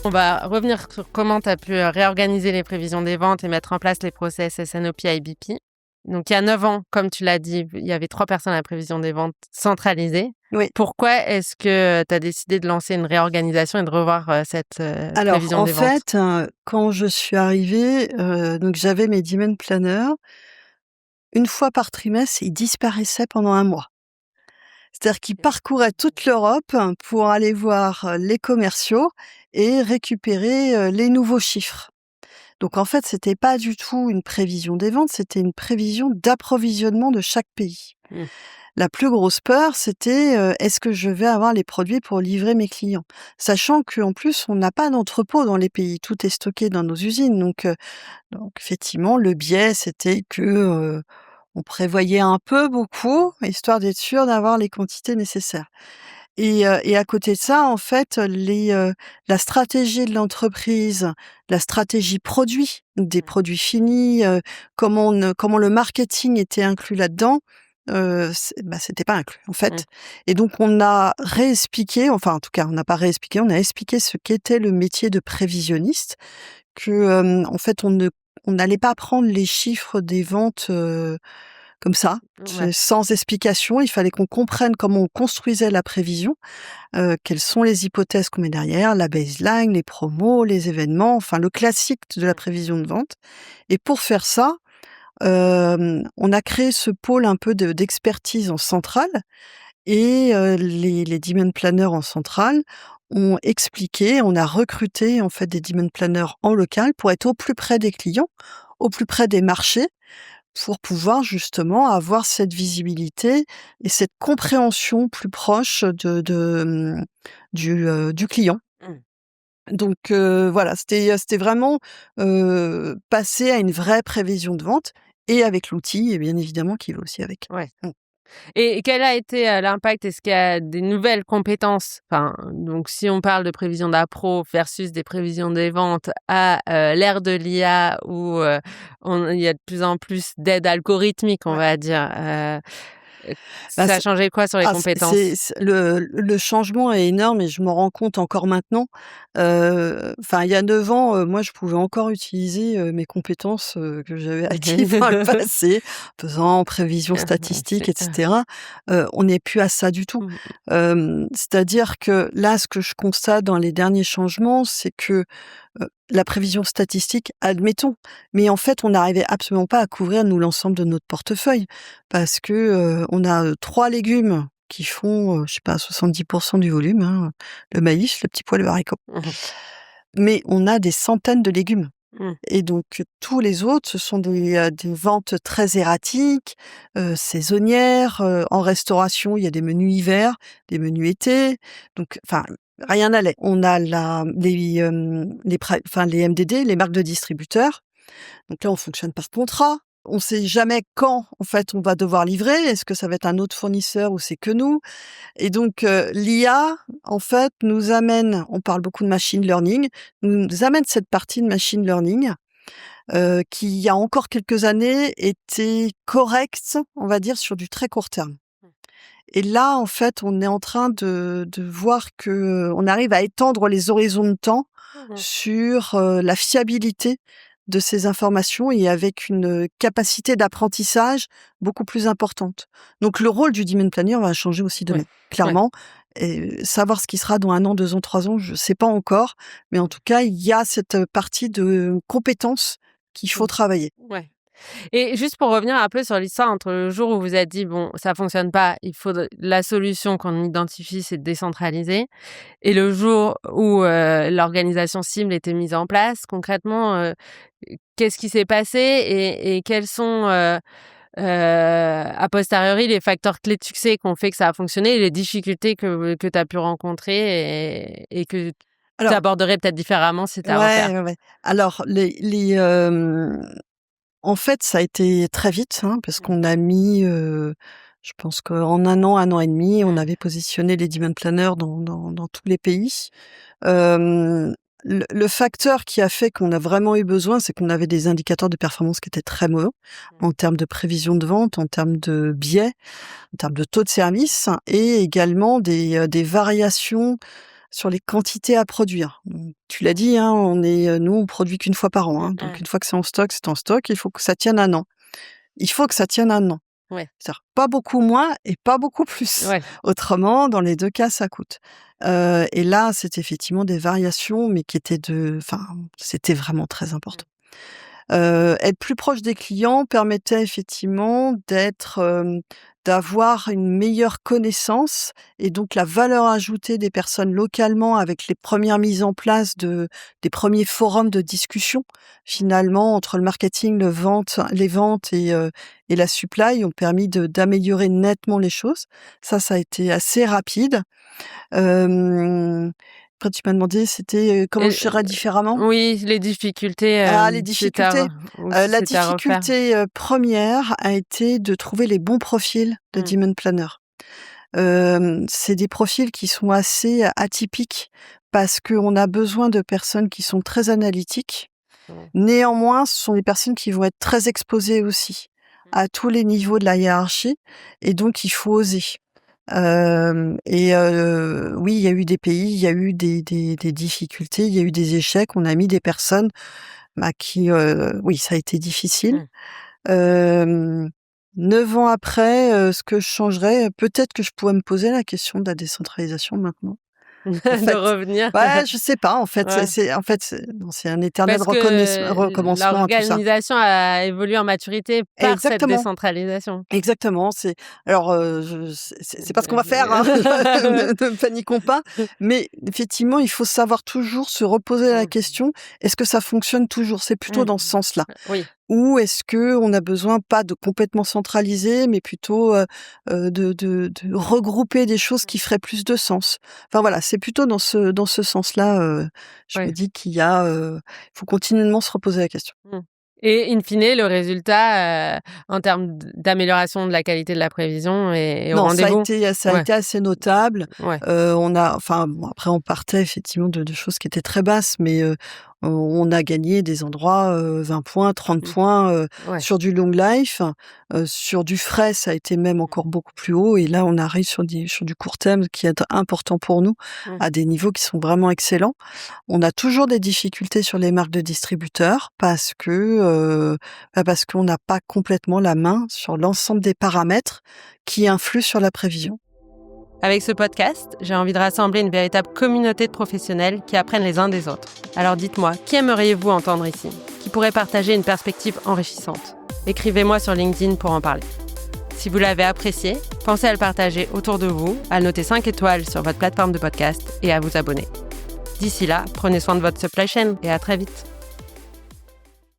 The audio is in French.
On va revenir sur comment tu as pu réorganiser les prévisions des ventes et mettre en place les process SNOP IBP. Donc, il y a 9 ans, comme tu l'as dit, il y avait 3 personnes à la prévision des ventes centralisées. Oui. Pourquoi est-ce que tu as décidé de lancer une réorganisation et de revoir cette Alors, prévision en des ventes? fait, quand je suis arrivée, donc j'avais mes demand planners. Une fois par trimestre, ils disparaissaient pendant 1 mois. C'est-à-dire qu'ils parcouraient toute l'Europe pour aller voir, les commerciaux et récupérer, les nouveaux chiffres. Donc en fait, c'était pas du tout une prévision des ventes, c'était une prévision d'approvisionnement de chaque pays. Mmh. La plus grosse peur, c'était, est-ce que je vais avoir les produits pour livrer mes clients? Sachant qu'en plus, on n'a pas d'entrepôt dans les pays, tout est stocké dans nos usines. Donc effectivement, le biais, c'était que, on prévoyait un peu beaucoup, histoire d'être sûr d'avoir les quantités nécessaires. Et à côté de ça, en fait, la stratégie de l'entreprise, la stratégie produit, des produits finis, comment le marketing était inclus là-dedans, c'était pas inclus, en Mmh. fait. Et donc on a réexpliqué, enfin, en tout cas, on n'a pas réexpliqué, on a expliqué ce qu'était le métier de prévisionniste, en fait, on n'allait pas prendre les chiffres des ventes, comme ça, Ouais. sans explication. Il fallait qu'on comprenne comment on construisait la prévision, quelles sont les hypothèses qu'on met derrière, la baseline, les promos, les événements, enfin le classique de la prévision de vente. Et pour faire ça, on a créé ce pôle un peu d'expertise en centrale et les demand planners en centrale ont expliqué, on a recruté en fait des demand planners en local pour être au plus près des clients, au plus près des marchés, pour pouvoir justement avoir cette visibilité et cette compréhension plus proche du client. Mmh. Donc voilà, c'était vraiment, passer à une vraie prévision de vente et avec l'outil et bien évidemment qui va aussi avec. Ouais. Mmh. Et quel a été, l'impact? Est-ce qu'il y a des nouvelles compétences? Enfin, donc si on parle de prévision d'appro versus des prévisions des ventes à, l'ère de l'IA où, il y a de plus en plus d'aides algorithmiques, on Ouais. va dire, Bah, ça a changé quoi sur les compétences? c'est le changement est énorme et je m'en rends compte encore maintenant. Enfin, il y a 9 ans, moi, je pouvais encore utiliser, mes compétenses, que j'avais acquises dans le passé, faisant prévision statistique C'est et cetera. On n'est plus à ça du tout. mmh C'est-à-dire que là, ce que je constate dans les derniers changements, c'est que la prévision statistique, admettons, mais en fait, on n'arrivait absolument pas à couvrir, nous, l'ensemble de notre portefeuille parce que, on a, 3 légumes qui font, je sais pas, 70 du volume, hein, le maïs, le petit pois, le haricot. Mmh. Mais on a des centaines de légumes Mmh. et donc tous les autres, ce sont des ventes très erratiques, saisonnières, en restauration, il y a des menus hiver, des menus été, donc enfin, rien n'allait. On a les MDD, les marques de distributeurs, donc là, on fonctionne par contrat. On sait jamais quand, en fait, on va devoir livrer. Est-ce que ça va être un autre fournisseur ou c'est que nous? Et donc, l'IA, en fait, nous amène, on parle beaucoup de machine learning, nous amène cette partie de machine learning, qui, il y a encore quelques années, était correcte, on va dire, sur du très court terme. Et là, en fait, on est en train de voir que on arrive à étendre les horizons de temps Mmh. sur, la fiabilité de ces informations et avec une capacité d'apprentissage beaucoup plus importante. Donc le rôle du demand planner va changer aussi Ouais. demain, Ouais. clairement. Et savoir ce qui sera dans 1 an, 2 ans, 3 ans, je sais pas encore, mais en tout cas, il y a cette partie de compétences qu'il faut Mmh. travailler. Ouais. Et juste pour revenir un peu sur l'histoire entre le jour où vous êtes dit: «Bon, ça fonctionne pas, il faut la solution qu'on identifie, c'est de décentraliser» et le jour où, l'organisation cible était mise en place, concrètement, qu'est-ce qui s'est passé et quels sont, a posteriori, les facteurs clés de succès qui ont fait que ça a fonctionné et les difficultés que tu as pu rencontrer et que tu Alors aborderais peut-être différemment si tu as à ouais, refaire? ouais, ouais. Alors en fait, ça a été très vite, hein, parce Mmh. qu'on a mis, je pense qu'en 1 an et demi, on Mmh. avait positionné les demand planners dans tous les pays. Hem, le facteur qui a fait qu'on a vraiment eu besoin, c'est qu'on avait des indicateurs de performance qui étaient très mauvais en termes de prévision de vente, en termes de biais, en termes de taux de service et également des variations sur les quantités à produire. Tu l'as dit, hein, nous, on produit qu'une fois par an. Hein, donc, une fois que c'est en stock, c'est en stock. Il faut que ça tienne 1 an. Il faut que ça tienne 1 an. Ouais. C'est-à-dire pas beaucoup moins et pas beaucoup plus. Ouais. Autrement, dans les 2 cas, ça coûte. Et là, c'était effectivement des variations, mais c'était vraiment très important. Être plus proche des clients permettait effectivement d'avoir une meilleure connaissance et donc la valeur ajoutée des personnes localement avec les premières mises en place des premiers forums de discussion. Finalement, entre le marketing, les ventes et la supply ont permis d'améliorer nettement les choses. Ça a été assez rapide. Après, tu m'as demandé, c'était comment je gérais différemment. Oui, les difficultés. Les difficultés. La difficulté première a été de trouver les bons profils de demand planner. C'est des profils qui sont assez atypiques parce qu'on a besoin de personnes qui sont très analytiques. Néanmoins, ce sont des personnes qui vont être très exposées aussi à tous les niveaux de la hiérarchie et donc il faut oser. Oui, il y a eu des pays, il y a eu des difficultés, il y a eu des échecs. On a mis des personnes qui, oui, ça a été difficile. 9 ans après, ce que je changerais, peut-être que je pourrais me poser la question de la décentralisation maintenant. De revenir. Ouais, je sais pas. En fait, Ouais. c'est un éternel Parce que recommencement. Tout ça. l'organisation a évolué en maturité par Exactement. cette décentralisation. Exactement. C'est pas ce qu'on va faire. Hein. Ne paniquons pas. Mais effectivement, il faut savoir toujours se reposer la question est-ce que ça fonctionne toujours? C'est plutôt dans ce sens-là. Oui. Ou est-ce que on a besoin pas de complètement centraliser, mais plutôt de regrouper des choses qui feraient plus de sens. Enfin voilà, c'est plutôt dans ce sens-là. Je me dis qu'il faut continuellement se reposer la question. Et in fine, le résultat en termes d'amélioration de la qualité de la prévision est au rendez-vous. Ça a été assez notable. Ouais. Après on partait effectivement de choses qui étaient très basses, mais on a gagné des endroits 20 points, 30 points sur du long life. Sur du frais, ça a été même encore beaucoup plus haut. Et là, on arrive sur du court terme qui est important pour nous, à des niveaux qui sont vraiment excellents. On a toujours des difficultés sur les marques de distributeurs parce qu'on n'a pas complètement la main sur l'ensemble des paramètres qui influent sur la prévision. Avec ce podcast, j'ai envie de rassembler une véritable communauté de professionnels qui apprennent les uns des autres. Alors dites-moi, qui aimeriez-vous entendre ici? Qui pourrait partager une perspective enrichissante? Écrivez-moi sur LinkedIn pour en parler. Si vous l'avez apprécié, pensez à le partager autour de vous, à le noter 5 étoiles sur votre plateforme de podcast et à vous abonner. D'ici là, prenez soin de votre supply chain et à très vite.